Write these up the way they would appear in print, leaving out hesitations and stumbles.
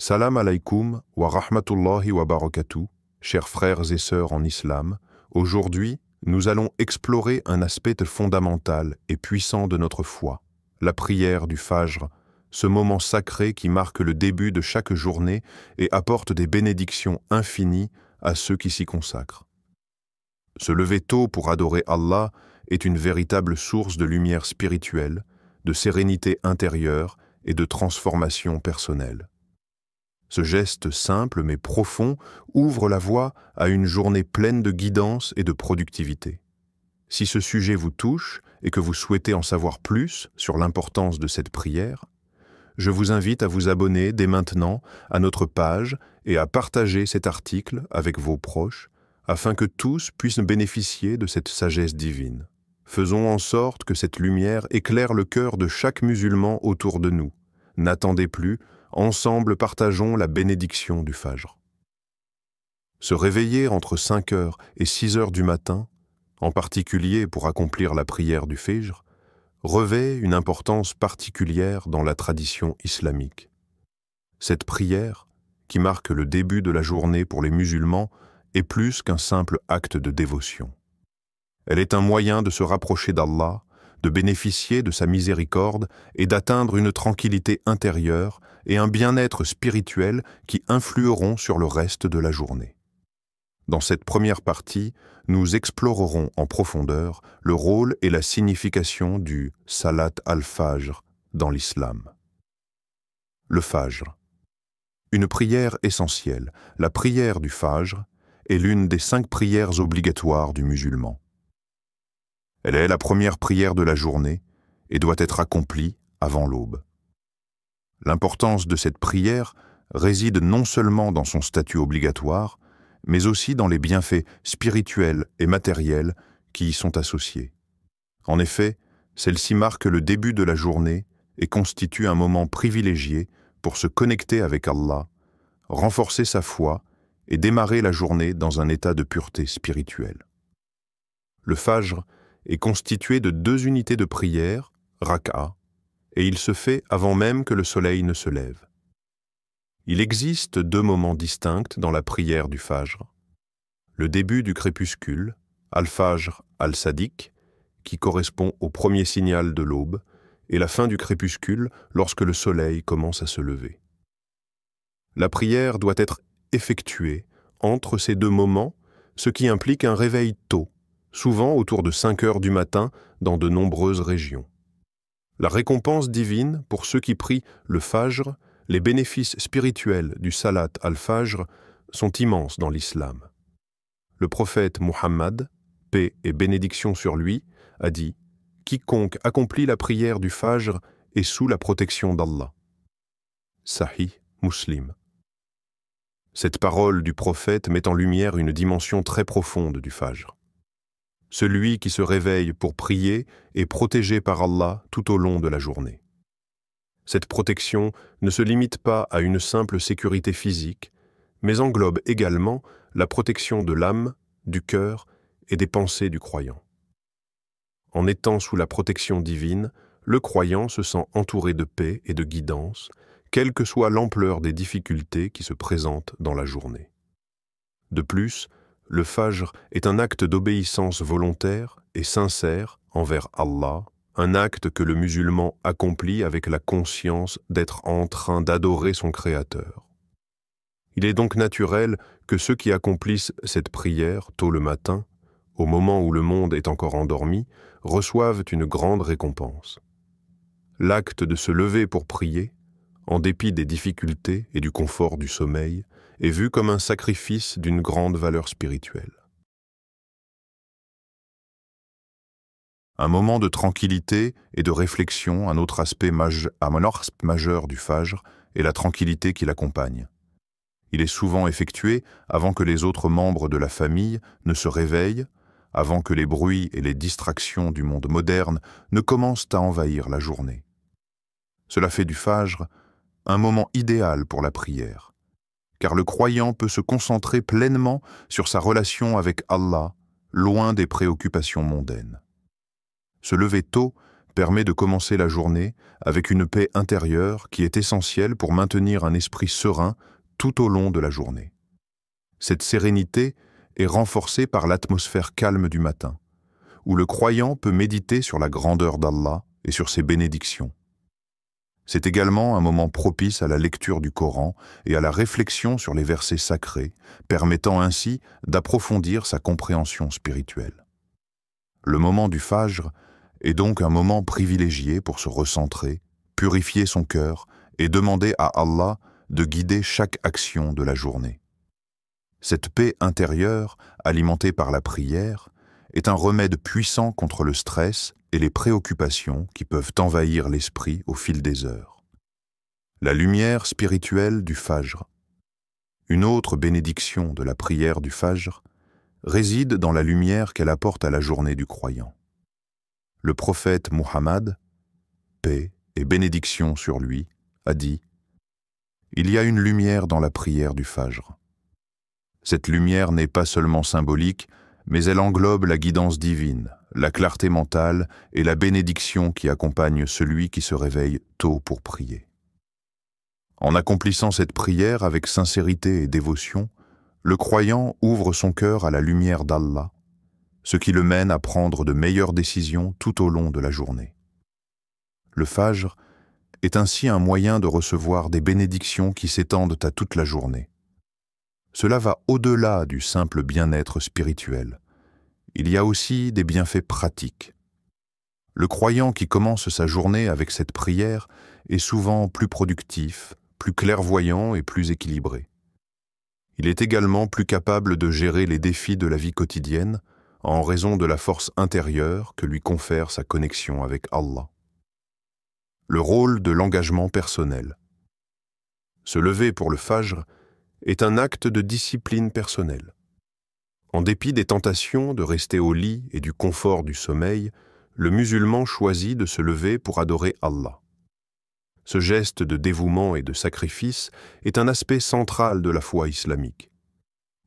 Salam alaykoum wa rahmatullahi wa barakatuh, chers frères et sœurs en islam. Aujourd'hui, nous allons explorer un aspect fondamental et puissant de notre foi, la prière du Fajr, ce moment sacré qui marque le début de chaque journée et apporte des bénédictions infinies à ceux qui s'y consacrent. Se lever tôt pour adorer Allah est une véritable source de lumière spirituelle, de sérénité intérieure et de transformation personnelle. Ce geste simple mais profond ouvre la voie à une journée pleine de guidance et de productivité. Si ce sujet vous touche et que vous souhaitez en savoir plus sur l'importance de cette prière, je vous invite à vous abonner dès maintenant à notre page et à partager cet article avec vos proches afin que tous puissent bénéficier de cette sagesse divine. Faisons en sorte que cette lumière éclaire le cœur de chaque musulman autour de nous. N'attendez plus, ensemble partageons la bénédiction du Fajr. Se réveiller entre 5 heures et 6 heures du matin, en particulier pour accomplir la prière du Fajr, revêt une importance particulière dans la tradition islamique. Cette prière, qui marque le début de la journée pour les musulmans, est plus qu'un simple acte de dévotion. Elle est un moyen de se rapprocher d'Allah, de bénéficier de sa miséricorde et d'atteindre une tranquillité intérieure et un bien-être spirituel qui influeront sur le reste de la journée. Dans cette première partie, nous explorerons en profondeur le rôle et la signification du Salat al-Fajr dans l'islam. Le Fajr. Une prière essentielle, la prière du Fajr, est l'une des 5 prières obligatoires du musulman. Elle est la première prière de la journée et doit être accomplie avant l'aube. L'importance de cette prière réside non seulement dans son statut obligatoire, mais aussi dans les bienfaits spirituels et matériels qui y sont associés. En effet, celle-ci marque le début de la journée et constitue un moment privilégié pour se connecter avec Allah, renforcer sa foi et démarrer la journée dans un état de pureté spirituelle. Le Fajr est constitué de 2 unités de prière, rak'a, et il se fait avant même que le soleil ne se lève. Il existe 2 moments distincts dans la prière du Fajr. Le début du crépuscule, al-Fajr al-Sadiq, qui correspond au premier signal de l'aube, et la fin du crépuscule lorsque le soleil commence à se lever. La prière doit être effectuée entre ces 2 moments, ce qui implique un réveil tôt, souvent autour de 5 heures du matin dans de nombreuses régions. La récompense divine pour ceux qui prient le Fajr, les bénéfices spirituels du Salat al-Fajr sont immenses dans l'islam. Le prophète Muhammad, paix et bénédiction sur lui, a dit « Quiconque accomplit la prière du Fajr est sous la protection d'Allah ». Sahih Muslim. Cette parole du prophète met en lumière une dimension très profonde du Fajr. Celui qui se réveille pour prier est protégé par Allah tout au long de la journée. Cette protection ne se limite pas à une simple sécurité physique, mais englobe également la protection de l'âme, du cœur et des pensées du croyant. En étant sous la protection divine, le croyant se sent entouré de paix et de guidance, quelle que soit l'ampleur des difficultés qui se présentent dans la journée. De plus, le Fajr est un acte d'obéissance volontaire et sincère envers Allah, un acte que le musulman accomplit avec la conscience d'être en train d'adorer son Créateur. Il est donc naturel que ceux qui accomplissent cette prière tôt le matin, au moment où le monde est encore endormi, reçoivent une grande récompense. L'acte de se lever pour prier, en dépit des difficultés et du confort du sommeil, est vu comme un sacrifice d'une grande valeur spirituelle. Un moment de tranquillité et de réflexion, un autre aspect majeur du Fajr est la tranquillité qui l'accompagne. Il est souvent effectué avant que les autres membres de la famille ne se réveillent, avant que les bruits et les distractions du monde moderne ne commencent à envahir la journée. Cela fait du Fajr un moment idéal pour la prière, car le croyant peut se concentrer pleinement sur sa relation avec Allah, loin des préoccupations mondaines. Se lever tôt permet de commencer la journée avec une paix intérieure qui est essentielle pour maintenir un esprit serein tout au long de la journée. Cette sérénité est renforcée par l'atmosphère calme du matin, où le croyant peut méditer sur la grandeur d'Allah et sur ses bénédictions. C'est également un moment propice à la lecture du Coran et à la réflexion sur les versets sacrés, permettant ainsi d'approfondir sa compréhension spirituelle. Le moment du Fajr est donc un moment privilégié pour se recentrer, purifier son cœur et demander à Allah de guider chaque action de la journée. Cette paix intérieure, alimentée par la prière, est un remède puissant contre le stress et les préoccupations qui peuvent envahir l'esprit au fil des heures. La lumière spirituelle du Fajr. Une autre bénédiction de la prière du Fajr réside dans la lumière qu'elle apporte à la journée du croyant. Le prophète Muhammad, paix et bénédiction sur lui, a dit « Il y a une lumière dans la prière du Fajr. Cette lumière n'est pas seulement symbolique, mais elle englobe la guidance divine, la clarté mentale et la bénédiction qui accompagne celui qui se réveille tôt pour prier. » En accomplissant cette prière avec sincérité et dévotion, le croyant ouvre son cœur à la lumière d'Allah, ce qui le mène à prendre de meilleures décisions tout au long de la journée. Le Fajr est ainsi un moyen de recevoir des bénédictions qui s'étendent à toute la journée. Cela va au-delà du simple bien-être spirituel. Il y a aussi des bienfaits pratiques. Le croyant qui commence sa journée avec cette prière est souvent plus productif, plus clairvoyant et plus équilibré. Il est également plus capable de gérer les défis de la vie quotidienne en raison de la force intérieure que lui confère sa connexion avec Allah. Le rôle de l'engagement personnel. Se lever pour le Fajr est un acte de discipline personnelle. En dépit des tentations de rester au lit et du confort du sommeil, le musulman choisit de se lever pour adorer Allah. Ce geste de dévouement et de sacrifice est un aspect central de la foi islamique.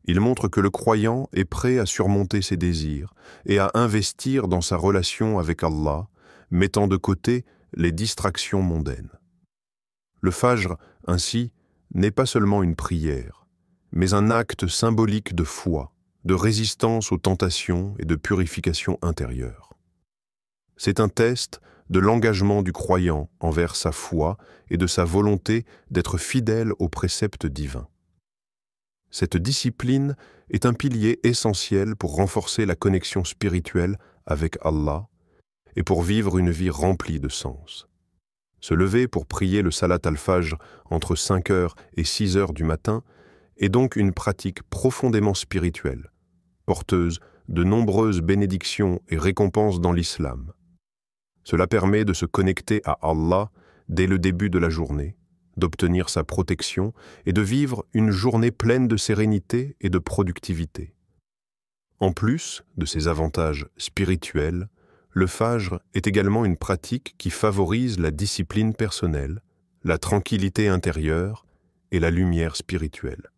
Il montre que le croyant est prêt à surmonter ses désirs et à investir dans sa relation avec Allah, mettant de côté les distractions mondaines. Le Fajr, ainsi, n'est pas seulement une prière, mais un acte symbolique de foi, de résistance aux tentations et de purification intérieure. C'est un test de l'engagement du croyant envers sa foi et de sa volonté d'être fidèle aux préceptes divins. Cette discipline est un pilier essentiel pour renforcer la connexion spirituelle avec Allah et pour vivre une vie remplie de sens. Se lever pour prier le Salat al-Fajr entre 5h et 6h du matin est donc une pratique profondément spirituelle, porteuse de nombreuses bénédictions et récompenses dans l'islam. Cela permet de se connecter à Allah dès le début de la journée, d'obtenir sa protection et de vivre une journée pleine de sérénité et de productivité. En plus de ces avantages spirituels, le Fajr est également une pratique qui favorise la discipline personnelle, la tranquillité intérieure et la lumière spirituelle.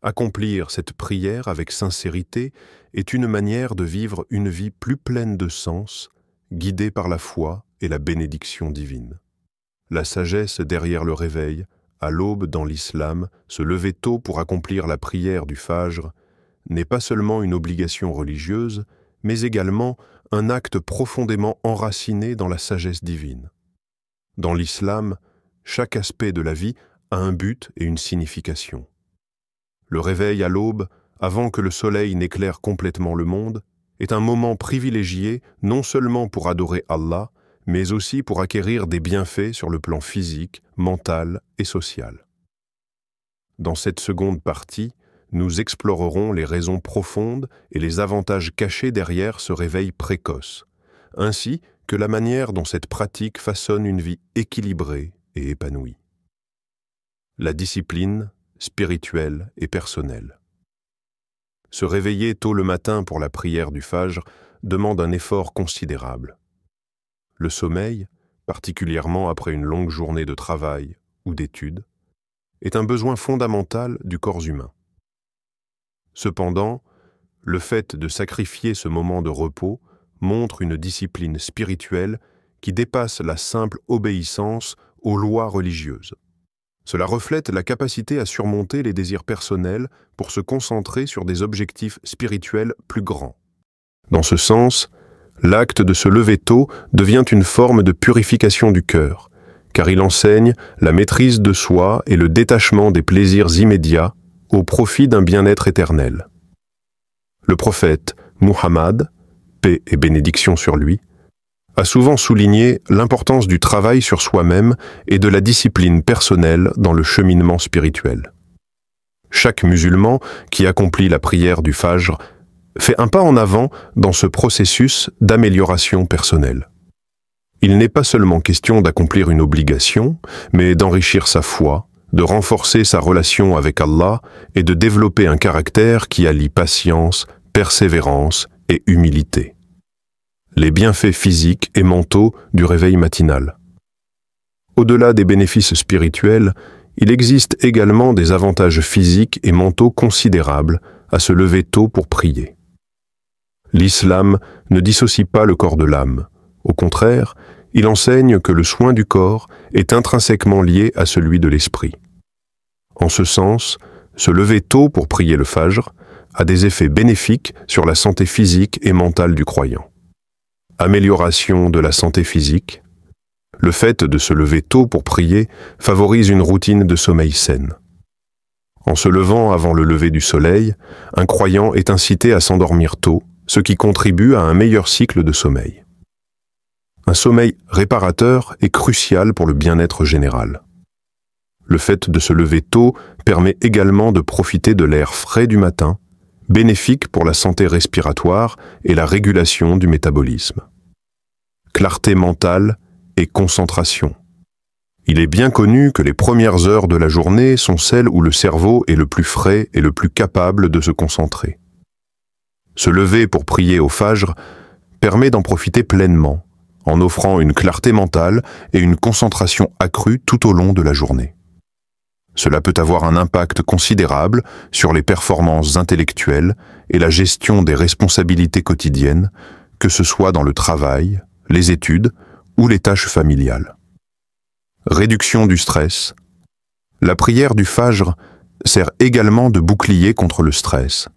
Accomplir cette prière avec sincérité est une manière de vivre une vie plus pleine de sens, guidée par la foi et la bénédiction divine. La sagesse derrière le réveil, à l'aube dans l'islam, se lever tôt pour accomplir la prière du Fajr, n'est pas seulement une obligation religieuse, mais également un acte profondément enraciné dans la sagesse divine. Dans l'islam, chaque aspect de la vie a un but et une signification. Le réveil à l'aube, avant que le soleil n'éclaire complètement le monde, est un moment privilégié non seulement pour adorer Allah, mais aussi pour acquérir des bienfaits sur le plan physique, mental et social. Dans cette seconde partie, nous explorerons les raisons profondes et les avantages cachés derrière ce réveil précoce, ainsi que la manière dont cette pratique façonne une vie équilibrée et épanouie. La discipline spirituelle et personnelle. Se réveiller tôt le matin pour la prière du Fajr demande un effort considérable. Le sommeil, particulièrement après une longue journée de travail ou d'études, est un besoin fondamental du corps humain. Cependant, le fait de sacrifier ce moment de repos montre une discipline spirituelle qui dépasse la simple obéissance aux lois religieuses. Cela reflète la capacité à surmonter les désirs personnels pour se concentrer sur des objectifs spirituels plus grands. Dans ce sens, l'acte de se lever tôt devient une forme de purification du cœur, car il enseigne la maîtrise de soi et le détachement des plaisirs immédiats au profit d'un bien-être éternel. Le prophète Muhammad, paix et bénédiction sur lui, a souvent souligné l'importance du travail sur soi-même et de la discipline personnelle dans le cheminement spirituel. Chaque musulman qui accomplit la prière du Fajr fait un pas en avant dans ce processus d'amélioration personnelle. Il n'est pas seulement question d'accomplir une obligation, mais d'enrichir sa foi, de renforcer sa relation avec Allah et de développer un caractère qui allie patience, persévérance et humilité. Les bienfaits physiques et mentaux du réveil matinal. Au-delà des bénéfices spirituels, il existe également des avantages physiques et mentaux considérables à se lever tôt pour prier. L'islam ne dissocie pas le corps de l'âme. Au contraire, il enseigne que le soin du corps est intrinsèquement lié à celui de l'esprit. En ce sens, se lever tôt pour prier le Fajr a des effets bénéfiques sur la santé physique et mentale du croyant. Amélioration de la santé physique. Le fait de se lever tôt pour prier favorise une routine de sommeil saine. En se levant avant le lever du soleil, un croyant est incité à s'endormir tôt, ce qui contribue à un meilleur cycle de sommeil. Un sommeil réparateur est crucial pour le bien-être général. Le fait de se lever tôt permet également de profiter de l'air frais du matin, bénéfique pour la santé respiratoire et la régulation du métabolisme. Clarté mentale et concentration. Il est bien connu que les premières heures de la journée sont celles où le cerveau est le plus frais et le plus capable de se concentrer. Se lever pour prier au Fajr permet d'en profiter pleinement, en offrant une clarté mentale et une concentration accrue tout au long de la journée. Cela peut avoir un impact considérable sur les performances intellectuelles et la gestion des responsabilités quotidiennes, que ce soit dans le travail, les études ou les tâches familiales. Réduction du stress. La prière du Fajr sert également de bouclier contre le stress.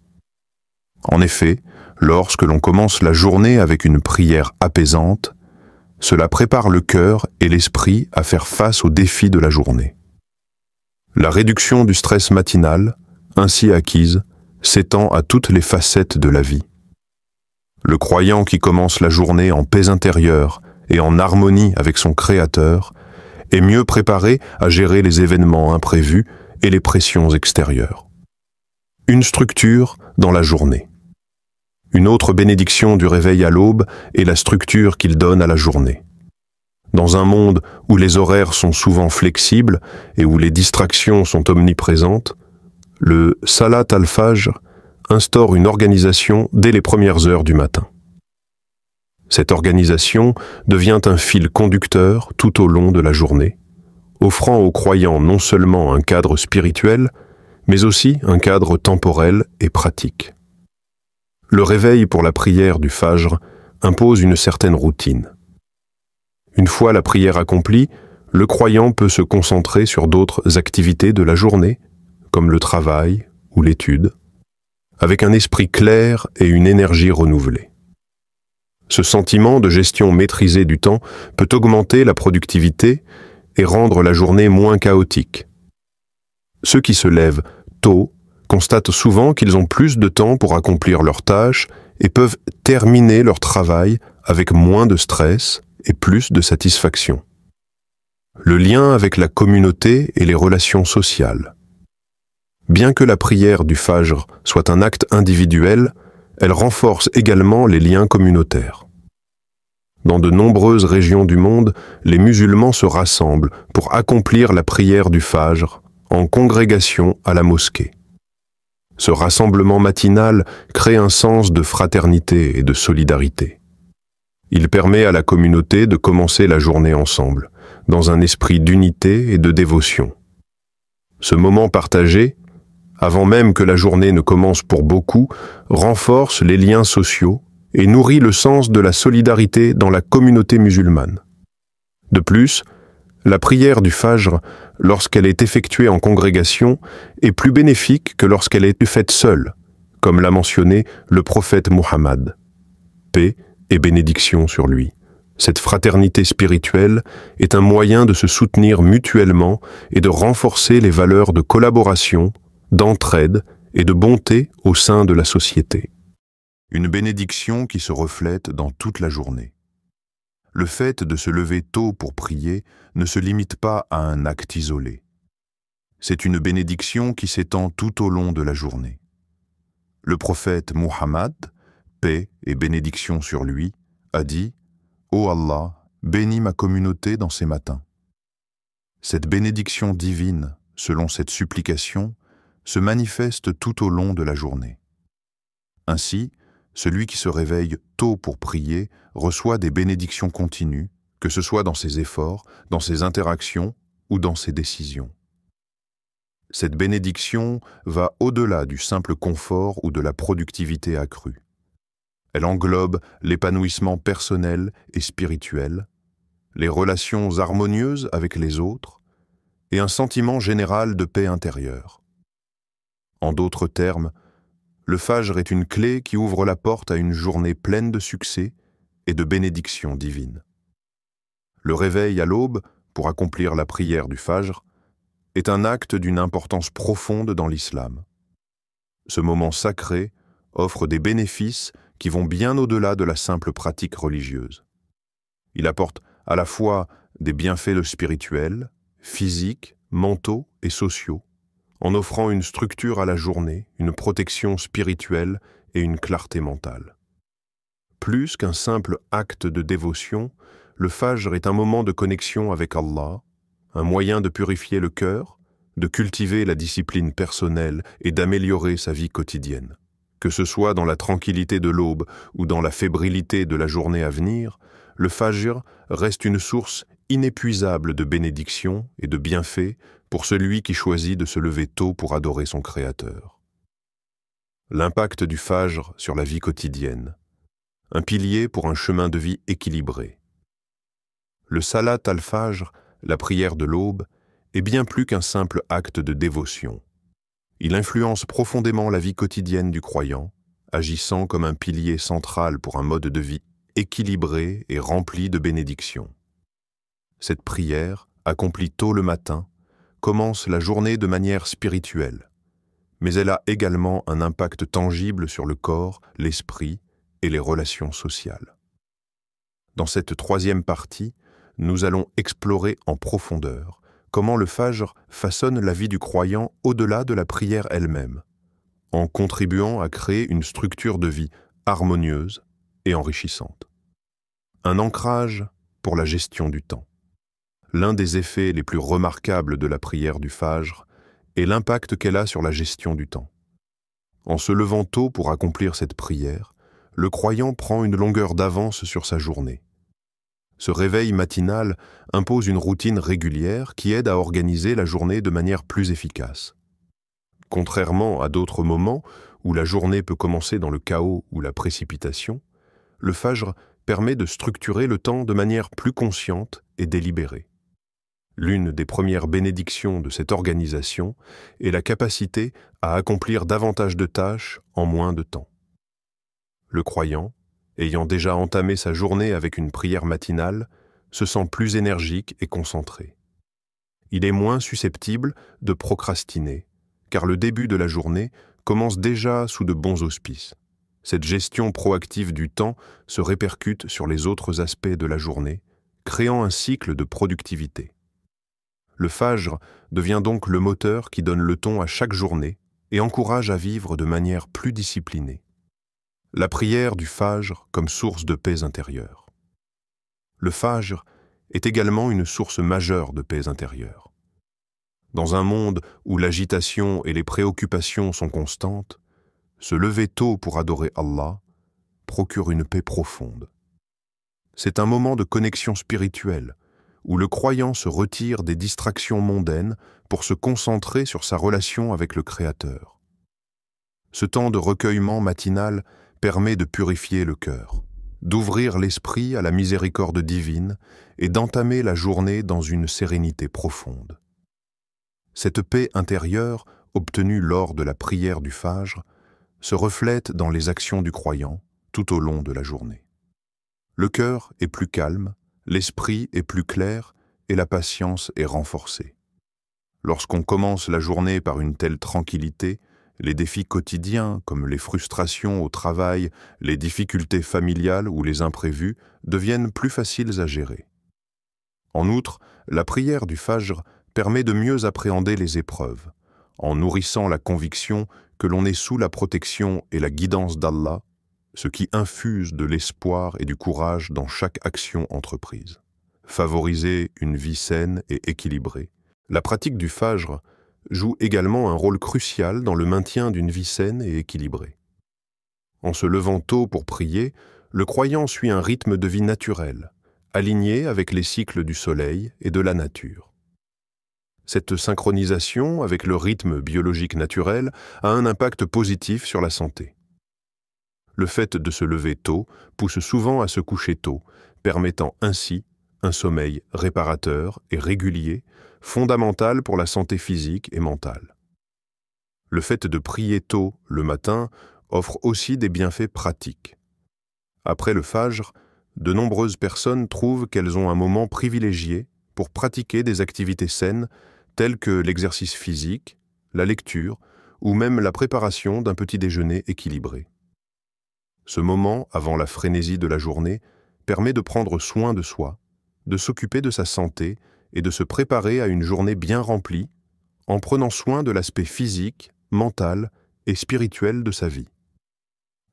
En effet, lorsque l'on commence la journée avec une prière apaisante, cela prépare le cœur et l'esprit à faire face aux défis de la journée. La réduction du stress matinal, ainsi acquise, s'étend à toutes les facettes de la vie. Le croyant qui commence la journée en paix intérieure et en harmonie avec son Créateur est mieux préparé à gérer les événements imprévus et les pressions extérieures. Une structure dans la journée. Une autre bénédiction du réveil à l'aube est la structure qu'il donne à la journée. Dans un monde où les horaires sont souvent flexibles et où les distractions sont omniprésentes, le Salat al-Fajr instaure une organisation dès les premières heures du matin. Cette organisation devient un fil conducteur tout au long de la journée, offrant aux croyants non seulement un cadre spirituel, mais aussi un cadre temporel et pratique. Le réveil pour la prière du Fajr impose une certaine routine. Une fois la prière accomplie, le croyant peut se concentrer sur d'autres activités de la journée, comme le travail ou l'étude, avec un esprit clair et une énergie renouvelée. Ce sentiment de gestion maîtrisée du temps peut augmenter la productivité et rendre la journée moins chaotique. Ceux qui se lèvent tôt constatent souvent qu'ils ont plus de temps pour accomplir leurs tâches et peuvent terminer leur travail avec moins de stress et plus de satisfaction. Le lien avec la communauté et les relations sociales. Bien que la prière du Fajr soit un acte individuel, elle renforce également les liens communautaires. Dans de nombreuses régions du monde, les musulmans se rassemblent pour accomplir la prière du Fajr en congrégation à la mosquée. Ce rassemblement matinal crée un sens de fraternité et de solidarité. Il permet à la communauté de commencer la journée ensemble, dans un esprit d'unité et de dévotion. Ce moment partagé, avant même que la journée ne commence pour beaucoup, renforce les liens sociaux et nourrit le sens de la solidarité dans la communauté musulmane. De plus, la prière du Fajr, lorsqu'elle est effectuée en congrégation, est plus bénéfique que lorsqu'elle est faite seule, comme l'a mentionné le prophète Muhammad. Paix et bénédiction sur lui. Cette fraternité spirituelle est un moyen de se soutenir mutuellement et de renforcer les valeurs de collaboration, d'entraide et de bonté au sein de la société. Une bénédiction qui se reflète dans toute la journée. Le fait de se lever tôt pour prier ne se limite pas à un acte isolé. C'est une bénédiction qui s'étend tout au long de la journée. Le prophète Muhammad, paix et bénédiction sur lui, a dit « Ô Allah, bénis ma communauté dans ces matins ». Cette bénédiction divine, selon cette supplication, se manifeste tout au long de la journée. Ainsi, celui qui se réveille tôt pour prier reçoit des bénédictions continues, que ce soit dans ses efforts, dans ses interactions ou dans ses décisions. Cette bénédiction va au-delà du simple confort ou de la productivité accrue. Elle englobe l'épanouissement personnel et spirituel, les relations harmonieuses avec les autres et un sentiment général de paix intérieure. En d'autres termes, le Fajr est une clé qui ouvre la porte à une journée pleine de succès et de bénédictions divines. Le réveil à l'aube, pour accomplir la prière du Fajr, est un acte d'une importance profonde dans l'islam. Ce moment sacré offre des bénéfices qui vont bien au-delà de la simple pratique religieuse. Il apporte à la fois des bienfaits spirituels, physiques, mentaux et sociaux, en offrant une structure à la journée, une protection spirituelle et une clarté mentale. Plus qu'un simple acte de dévotion, le Fajr est un moment de connexion avec Allah, un moyen de purifier le cœur, de cultiver la discipline personnelle et d'améliorer sa vie quotidienne. Que ce soit dans la tranquillité de l'aube ou dans la fébrilité de la journée à venir, le Fajr reste une source inépuisable de bénédictions et de bienfaits pour celui qui choisit de se lever tôt pour adorer son Créateur. L'impact du Fajr sur la vie quotidienne. Un pilier pour un chemin de vie équilibré. Le Salat al-Fajr, la prière de l'aube, est bien plus qu'un simple acte de dévotion. Il influence profondément la vie quotidienne du croyant, agissant comme un pilier central pour un mode de vie équilibré et rempli de bénédictions. Cette prière, accomplie tôt le matin, commence la journée de manière spirituelle, mais elle a également un impact tangible sur le corps, l'esprit et les relations sociales. Dans cette troisième partie, nous allons explorer en profondeur comment le Fajr façonne la vie du croyant au-delà de la prière elle-même, en contribuant à créer une structure de vie harmonieuse et enrichissante. Un ancrage pour la gestion du temps. L'un des effets les plus remarquables de la prière du Fajr est l'impact qu'elle a sur la gestion du temps. En se levant tôt pour accomplir cette prière, le croyant prend une longueur d'avance sur sa journée. Ce réveil matinal impose une routine régulière qui aide à organiser la journée de manière plus efficace. Contrairement à d'autres moments où la journée peut commencer dans le chaos ou la précipitation, le Fajr permet de structurer le temps de manière plus consciente et délibérée. L'une des premières bénédictions de cette organisation est la capacité à accomplir davantage de tâches en moins de temps. Le croyant, ayant déjà entamé sa journée avec une prière matinale, se sent plus énergique et concentré. Il est moins susceptible de procrastiner, car le début de la journée commence déjà sous de bons auspices. Cette gestion proactive du temps se répercute sur les autres aspects de la journée, créant un cycle de productivité. Le Fajr devient donc le moteur qui donne le ton à chaque journée et encourage à vivre de manière plus disciplinée. La prière du Fajr comme source de paix intérieure. Le Fajr est également une source majeure de paix intérieure. Dans un monde où l'agitation et les préoccupations sont constantes, se lever tôt pour adorer Allah procure une paix profonde. C'est un moment de connexion spirituelle où le croyant se retire des distractions mondaines pour se concentrer sur sa relation avec le Créateur. Ce temps de recueillement matinal permet de purifier le cœur, d'ouvrir l'esprit à la miséricorde divine et d'entamer la journée dans une sérénité profonde. Cette paix intérieure, obtenue lors de la prière du Fajr, se reflète dans les actions du croyant tout au long de la journée. Le cœur est plus calme, l'esprit est plus clair et la patience est renforcée. Lorsqu'on commence la journée par une telle tranquillité, les défis quotidiens, comme les frustrations au travail, les difficultés familiales ou les imprévus, deviennent plus faciles à gérer. En outre, la prière du Fajr permet de mieux appréhender les épreuves, en nourrissant la conviction que l'on est sous la protection et la guidance d'Allah, ce qui infuse de l'espoir et du courage dans chaque action entreprise. Favoriser une vie saine et équilibrée. La pratique du Fajr joue également un rôle crucial dans le maintien d'une vie saine et équilibrée. En se levant tôt pour prier, le croyant suit un rythme de vie naturel, aligné avec les cycles du soleil et de la nature. Cette synchronisation avec le rythme biologique naturel a un impact positif sur la santé. Le fait de se lever tôt pousse souvent à se coucher tôt, permettant ainsi un sommeil réparateur et régulier, fondamental pour la santé physique et mentale. Le fait de prier tôt le matin offre aussi des bienfaits pratiques. Après le Fajr, de nombreuses personnes trouvent qu'elles ont un moment privilégié pour pratiquer des activités saines telles que l'exercice physique, la lecture ou même la préparation d'un petit déjeuner équilibré. Ce moment, avant la frénésie de la journée, permet de prendre soin de soi, de s'occuper de sa santé et de se préparer à une journée bien remplie en prenant soin de l'aspect physique, mental et spirituel de sa vie.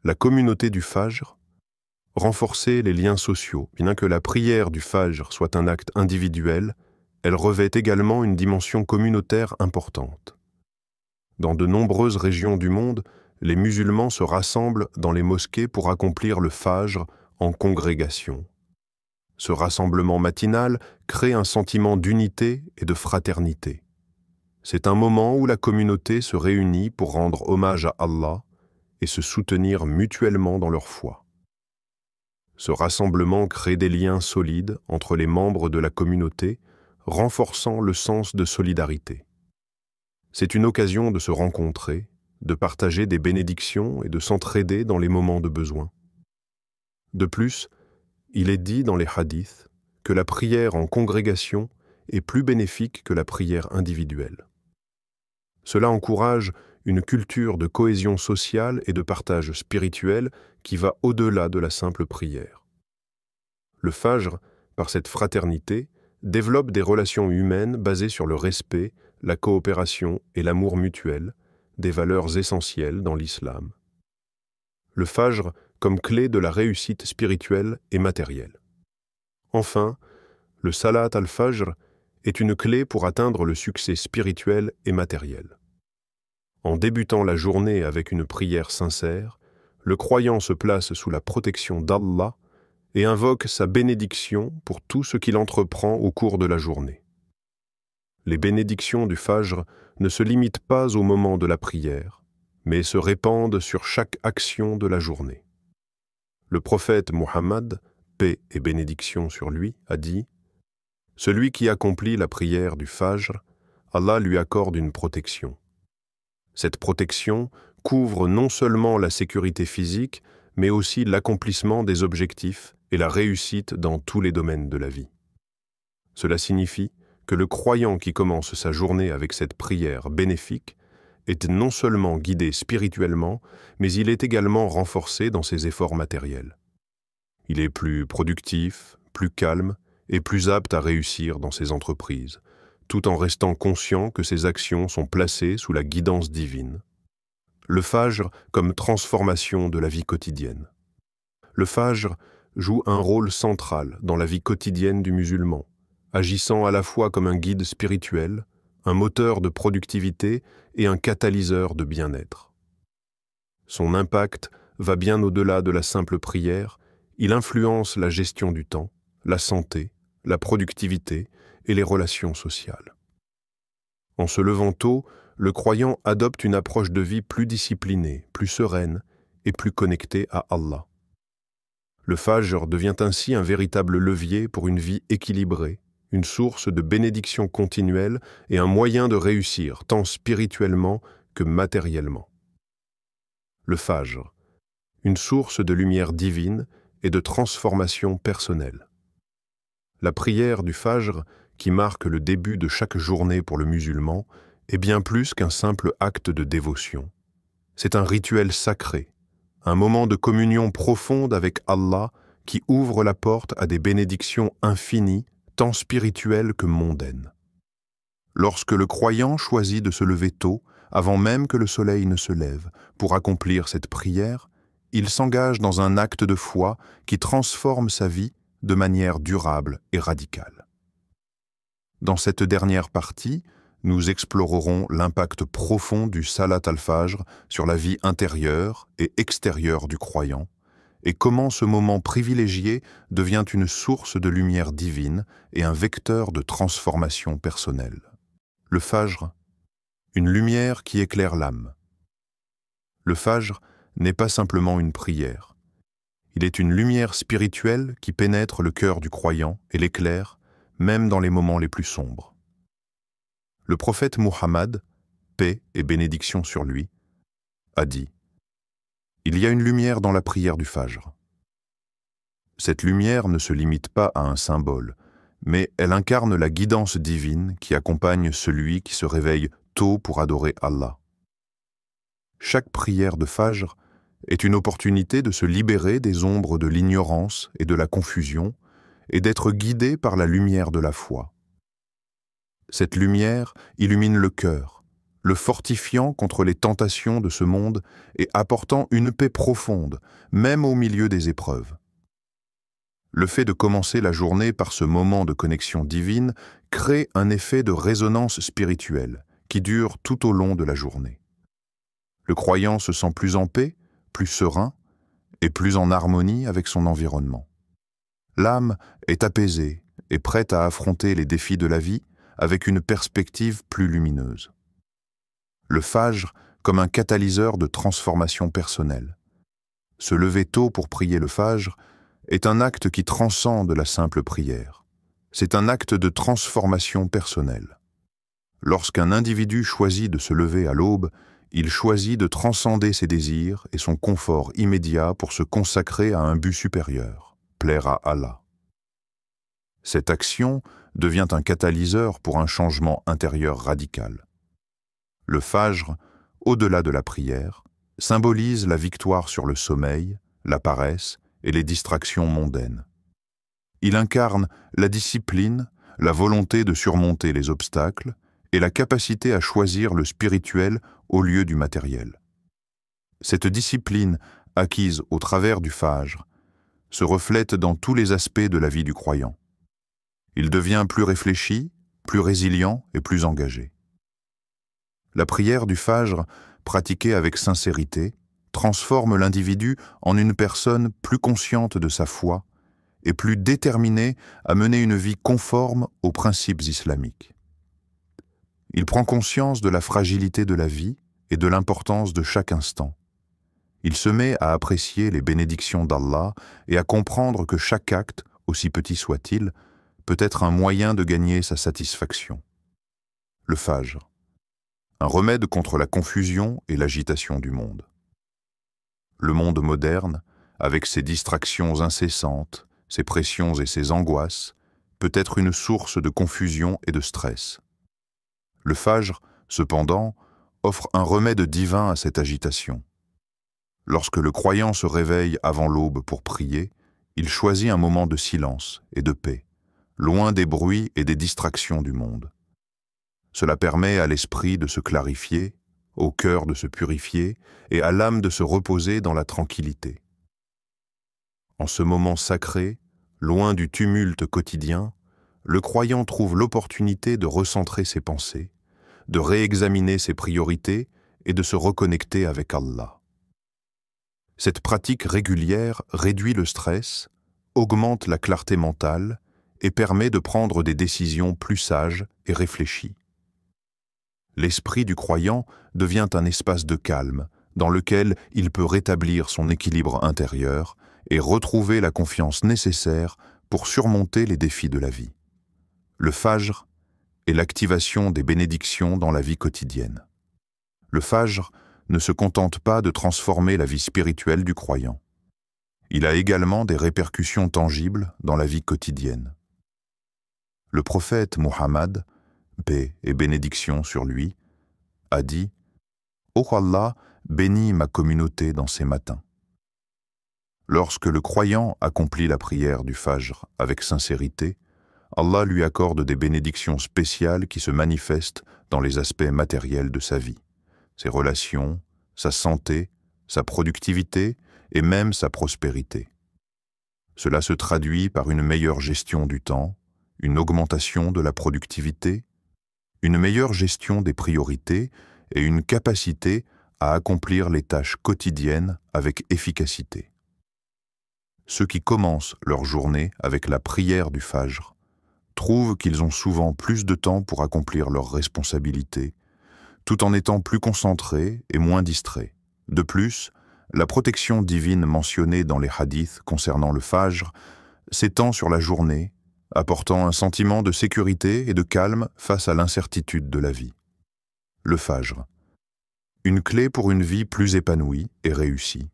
La communauté du Fajr, renforcer les liens sociaux. Bien que la prière du Fajr soit un acte individuel, elle revêt également une dimension communautaire importante. Dans de nombreuses régions du monde, les musulmans se rassemblent dans les mosquées pour accomplir le Fajr en congrégation. Ce rassemblement matinal crée un sentiment d'unité et de fraternité. C'est un moment où la communauté se réunit pour rendre hommage à Allah et se soutenir mutuellement dans leur foi. Ce rassemblement crée des liens solides entre les membres de la communauté, renforçant le sens de solidarité. C'est une occasion de se rencontrer, de partager des bénédictions et de s'entraider dans les moments de besoin. De plus, il est dit dans les hadiths que la prière en congrégation est plus bénéfique que la prière individuelle. Cela encourage une culture de cohésion sociale et de partage spirituel qui va au-delà de la simple prière. Le Fajr, par cette fraternité, développe des relations humaines basées sur le respect, la coopération et l'amour mutuel, des valeurs essentielles dans l'islam. Le Fajr comme clé de la réussite spirituelle et matérielle. Enfin, le Salat al-Fajr est une clé pour atteindre le succès spirituel et matériel. En débutant la journée avec une prière sincère, le croyant se place sous la protection d'Allah et invoque sa bénédiction pour tout ce qu'il entreprend au cours de la journée. Les bénédictions du Fajr ne se limitent pas au moment de la prière, mais se répandent sur chaque action de la journée. Le prophète Muhammad, paix et bénédiction sur lui, a dit « Celui qui accomplit la prière du Fajr, Allah lui accorde une protection. Cette protection couvre non seulement la sécurité physique, mais aussi l'accomplissement des objectifs et la réussite dans tous les domaines de la vie. » Cela signifie que le croyant qui commence sa journée avec cette prière bénéfique est non seulement guidé spirituellement, mais il est également renforcé dans ses efforts matériels. Il est plus productif, plus calme et plus apte à réussir dans ses entreprises, tout en restant conscient que ses actions sont placées sous la guidance divine. Le Fajr comme transformation de la vie quotidienne. Le Fajr joue un rôle central dans la vie quotidienne du musulman, agissant à la fois comme un guide spirituel, un moteur de productivité et un catalyseur de bien-être. Son impact va bien au-delà de la simple prière, il influence la gestion du temps, la santé, la productivité et les relations sociales. En se levant tôt, le croyant adopte une approche de vie plus disciplinée, plus sereine et plus connecté à Allah. Le Fajr devient ainsi un véritable levier pour une vie équilibrée, une source de bénédiction continuelle et un moyen de réussir tant spirituellement que matériellement. Le Fajr, une source de lumière divine et de transformation personnelle. La prière du Fajr, qui marque le début de chaque journée pour le musulman, est bien plus qu'un simple acte de dévotion. C'est un rituel sacré, un moment de communion profonde avec Allah qui ouvre la porte à des bénédictions infinies, tant spirituelles que mondaines. Lorsque le croyant choisit de se lever tôt, avant même que le soleil ne se lève, pour accomplir cette prière, il s'engage dans un acte de foi qui transforme sa vie de manière durable et radicale. Dans cette dernière partie, nous explorerons l'impact profond du Salat al-Fajr sur la vie intérieure et extérieure du croyant, et comment ce moment privilégié devient une source de lumière divine et un vecteur de transformation personnelle. Le Fajr, une lumière qui éclaire l'âme. Le Fajr n'est pas simplement une prière. Il est une lumière spirituelle qui pénètre le cœur du croyant et l'éclaire, même dans les moments les plus sombres. Le prophète Muhammad, paix et bénédiction sur lui, a dit « Il y a une lumière dans la prière du Fajr. » Cette lumière ne se limite pas à un symbole, mais elle incarne la guidance divine qui accompagne celui qui se réveille tôt pour adorer Allah. Chaque prière de Fajr est une opportunité de se libérer des ombres de l'ignorance et de la confusion et d'être guidé par la lumière de la foi. Cette lumière illumine le cœur, le fortifiant contre les tentations de ce monde et apportant une paix profonde, même au milieu des épreuves. Le fait de commencer la journée par ce moment de connexion divine crée un effet de résonance spirituelle qui dure tout au long de la journée. Le croyant se sent plus en paix, plus serein et plus en harmonie avec son environnement. L'âme est apaisée et prête à affronter les défis de la vie avec une perspective plus lumineuse. Le Fajr comme un catalyseur de transformation personnelle. Se lever tôt pour prier le Fajr est un acte qui transcende la simple prière. C'est un acte de transformation personnelle. Lorsqu'un individu choisit de se lever à l'aube, il choisit de transcender ses désirs et son confort immédiat pour se consacrer à un but supérieur, plaire à Allah. Cette action devient un catalyseur pour un changement intérieur radical. Le Fajr, au-delà de la prière, symbolise la victoire sur le sommeil, la paresse et les distractions mondaines. Il incarne la discipline, la volonté de surmonter les obstacles et la capacité à choisir le spirituel au lieu du matériel. Cette discipline, acquise au travers du Fajr, se reflète dans tous les aspects de la vie du croyant. Il devient plus réfléchi, plus résilient et plus engagé. La prière du Fajr, pratiquée avec sincérité, transforme l'individu en une personne plus consciente de sa foi et plus déterminée à mener une vie conforme aux principes islamiques. Il prend conscience de la fragilité de la vie et de l'importance de chaque instant. Il se met à apprécier les bénédictions d'Allah et à comprendre que chaque acte, aussi petit soit-il, peut être un moyen de gagner sa satisfaction. Le Fajr, un remède contre la confusion et l'agitation du monde. Le monde moderne, avec ses distractions incessantes, ses pressions et ses angoisses, peut être une source de confusion et de stress. Le Fajr, cependant, offre un remède divin à cette agitation. Lorsque le croyant se réveille avant l'aube pour prier, il choisit un moment de silence et de paix, loin des bruits et des distractions du monde. Cela permet à l'esprit de se clarifier, au cœur de se purifier et à l'âme de se reposer dans la tranquillité. En ce moment sacré, loin du tumulte quotidien, le croyant trouve l'opportunité de recentrer ses pensées, de réexaminer ses priorités et de se reconnecter avec Allah. Cette pratique régulière réduit le stress, augmente la clarté mentale et permet de prendre des décisions plus sages et réfléchies. L'esprit du croyant devient un espace de calme, dans lequel il peut rétablir son équilibre intérieur et retrouver la confiance nécessaire pour surmonter les défis de la vie. Le Fajr est l'activation des bénédictions dans la vie quotidienne. Le Fajr ne se contente pas de transformer la vie spirituelle du croyant. Il a également des répercussions tangibles dans la vie quotidienne. Le prophète Muhammad, paix et bénédiction sur lui, a dit « Ô Allah, bénis ma communauté dans ces matins ». Lorsque le croyant accomplit la prière du Fajr avec sincérité, Allah lui accorde des bénédictions spéciales qui se manifestent dans les aspects matériels de sa vie, ses relations, sa santé, sa productivité et même sa prospérité. Cela se traduit par une meilleure gestion du temps, une augmentation de la productivité, une meilleure gestion des priorités et une capacité à accomplir les tâches quotidiennes avec efficacité. Ceux qui commencent leur journée avec la prière du Fajr trouvent qu'ils ont souvent plus de temps pour accomplir leurs responsabilités, tout en étant plus concentrés et moins distraits. De plus, la protection divine mentionnée dans les hadiths concernant le Fajr s'étend sur la journée, apportant un sentiment de sécurité et de calme face à l'incertitude de la vie. Le Fajr, une clé pour une vie plus épanouie et réussie.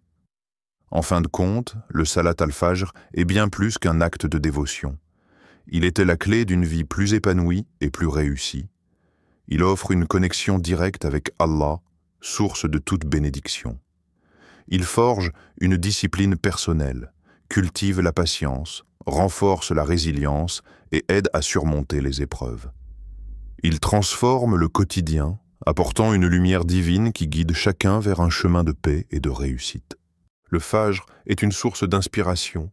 En fin de compte, le Salat al-Fajr est bien plus qu'un acte de dévotion. Il était la clé d'une vie plus épanouie et plus réussie. Il offre une connexion directe avec Allah, source de toute bénédiction. Il forge une discipline personnelle, cultive la patience, renforce la résilience et aide à surmonter les épreuves. Il transforme le quotidien, apportant une lumière divine qui guide chacun vers un chemin de paix et de réussite. Le Fajr est une source d'inspiration,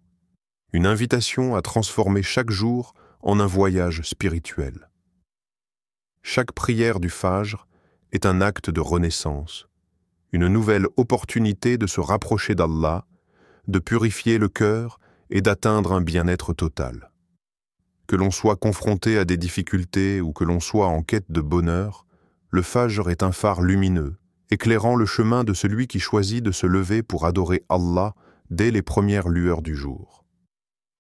une invitation à transformer chaque jour en un voyage spirituel. Chaque prière du Fajr est un acte de renaissance, une nouvelle opportunité de se rapprocher d'Allah, de purifier le cœur et d'atteindre un bien-être total. Que l'on soit confronté à des difficultés ou que l'on soit en quête de bonheur, le Fajr est un phare lumineux, éclairant le chemin de celui qui choisit de se lever pour adorer Allah dès les premières lueurs du jour.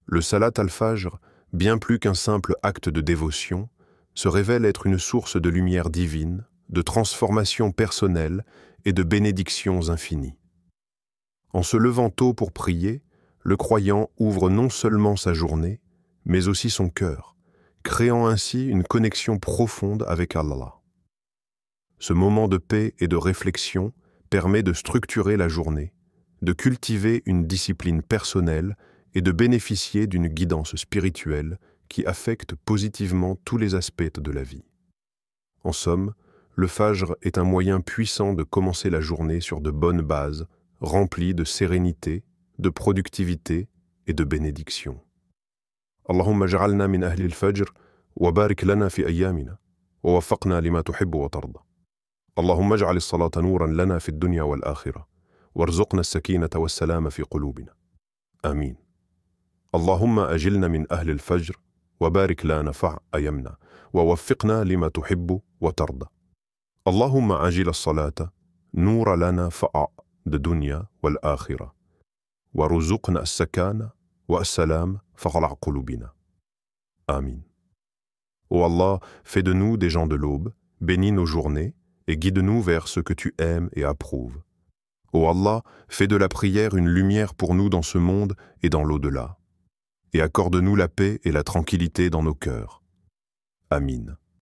Le Salat al-Fajr, bien plus qu'un simple acte de dévotion, se révèle être une source de lumière divine, de transformation personnelle et de bénédictions infinies. En se levant tôt pour prier, le croyant ouvre non seulement sa journée, mais aussi son cœur, créant ainsi une connexion profonde avec Allah. Ce moment de paix et de réflexion permet de structurer la journée, de cultiver une discipline personnelle et de bénéficier d'une guidance spirituelle qui affecte positivement tous les aspects de la vie. En somme, le Fajr est un moyen puissant de commencer la journée sur de bonnes bases, remplies de sérénité, de productivité et de bénédiction. Allahumma ja'alna min ahli al-Fajr wa barik lana fi ayyamina wa waffaqna lima tuhibbu wa tarda. Allahumma ja'al as-salata nuran lana fi ad-dunya wal akhirah warzuqna as-sakinata was-salama fi qulubina. Amin. Allahumma ajilna min ahli al-Fajr وبارك لا نفع أيامنا ووفقنا لما تحب وترضى. اللهم عجل الصلاة نور لنا فأ الدنيا والآخرة ورزقنا السكانة والسلام فخلع قلوبنا. Amin. Ô Allah, fais de nous des gens de l'aube, bénis nos journées et guide-nous vers ce que tu aimes et approuves. Ô Allah, fais de la prière une lumière pour nous dans ce monde et dans l'au-delà. Et accorde-nous la paix et la tranquillité dans nos cœurs. Amin.